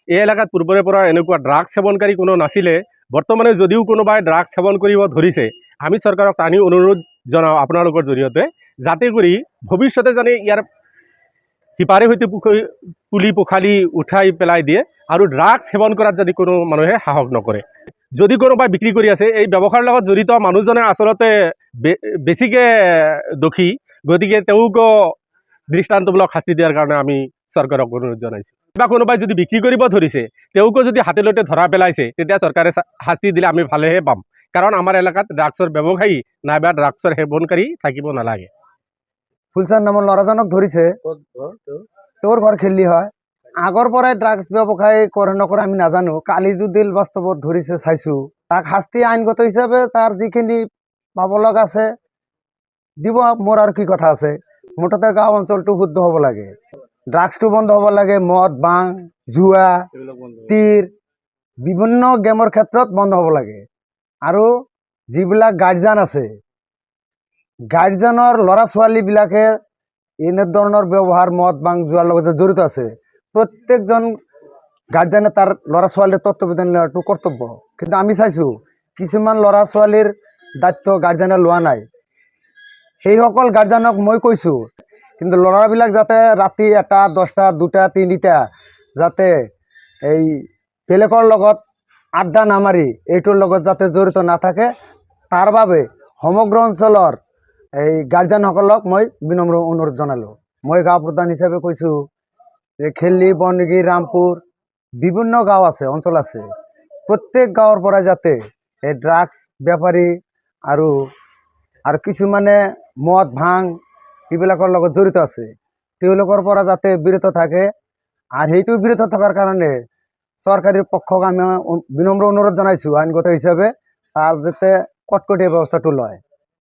এই এলেকাত পূৰ্বৰে পৰা এনেকুৱা ড্ৰাগছ সেৱনকাৰী কোনো নাছিলে। বৰ্তমানে যদিও কোনোবাই ড্ৰাগছ সেৱন কৰিব ধৰিছে, আমি চৰকাৰক টানি অনুৰোধ জনাওঁ আপোনালোকৰ জৰিয়তে, যাতে কৰি ভৱিষ্যতে যাতে ইয়াৰ সিপাৰে সৈতে পুলি পোখালি উঠাই পেলাই দিয়ে আৰু ড্ৰাগছ সেৱন কৰাত যদি কোনো মানুহে সাহস নকৰে। যদি কোনোবাই বিক্ৰী কৰি আছে, এই ব্যৱসায়ৰ লগত জড়িত মানুহজনে আচলতে বেছিকৈ দোষী। গতিকে তেওঁকো দৃষ্টান্তমূলক শাস্তি দিয়াৰ কাৰণে আমি চৰকাৰক অনুৰোধ জনাইছোঁ। বা কোনোবাই যদি বিক্ৰী কৰিব ধৰিছে, তেওঁকো যদি হাতেলতে ধৰা পেলাইছে, তেতিয়া চৰকাৰে শাস্তি দিলে আমি ভালেহে পাম। কাৰণ আমাৰ এলেকাত ড্ৰাগছৰ ব্যৱসায়ী নাইবা ড্ৰাগছৰ সেৱনকাৰী থাকিব নালাগে। ফুলচান নামৰ ল'ৰাজনক ধৰিছে, তোৰ ঘৰ খেলি হয়। আগৰ পৰাই ড্ৰাগছ ব্যৱসায় কৰে নকৰে আমি নাজানো। কালি যদি বাস্তৱত ধৰিছে চাইছোঁ, তাক শাস্তি আইনগত হিচাপে তাৰ যিখিনি পাব লগা আছে দিব। মোৰ আৰু কি কথা আছে, মুঠতে গাঁও অঞ্চলটো শুদ্ধ হ'ব লাগে, ড্ৰাগছটো বন্ধ হ'ব লাগে, মদ ভাং জুৱা তীৰ বিভিন্ন গেমৰ ক্ষেত্ৰত বন্ধ হ'ব লাগে। আৰু যিবিলাক গাৰ্জিয়ান আছে, গাৰ্জিয়ানৰ ল'ৰা ছোৱালীবিলাকে এনেধৰণৰ ব্যৱহাৰ মদ ভাং জুৱাৰ লগত জড়িত আছে, প্ৰত্যেকজন গাৰ্জিয়ানে তাৰ ল'ৰা ছোৱালীৰ তত্ত্বাৱধান লোৱাটো কৰ্তব্য। কিন্তু আমি চাইছোঁ কিছুমান ল'ৰা ছোৱালীৰ দায়িত্ব গাৰ্জিয়ানে লোৱা নাই। সেইসকল গাৰ্জিয়ানক মই কৈছোঁ, কিন্তু ল'ৰাবিলাক যাতে ৰাতি 1টা 10টা 2টা 3টা যাতে এই বেলেগৰ লগত আড্ডা নামাৰি এইটোৰ লগত যাতে জড়িত নাথাকে, তাৰ বাবে সমগ্ৰ অঞ্চলৰ এই গাৰ্জিয়ানসকলক মই বিনম্ৰ অনুৰোধ জনালোঁ। মই গাঁও প্ৰধান হিচাপে কৈছোঁ যে খেলি বনগী ৰামপুৰ বিভিন্ন গাঁও আছে, অঞ্চল আছে, প্ৰত্যেক গাঁৱৰ পৰা যাতে এই ড্ৰাগছ বেপাৰী আৰু কিছুমানে মদ ভাং এইবিলাকৰ লগত জড়িত আছে, তেওঁলোকৰ পৰা যাতে বিৰত থাকে। আৰু সেইটো বিৰত থকাৰ কাৰণে চৰকাৰী পক্ষক আমি বিনম্ৰ অনুৰোধ জনাইছোঁ আইনগত হিচাপে তাৰ যাতে কটকটীয়া ব্যৱস্থাটো লয়।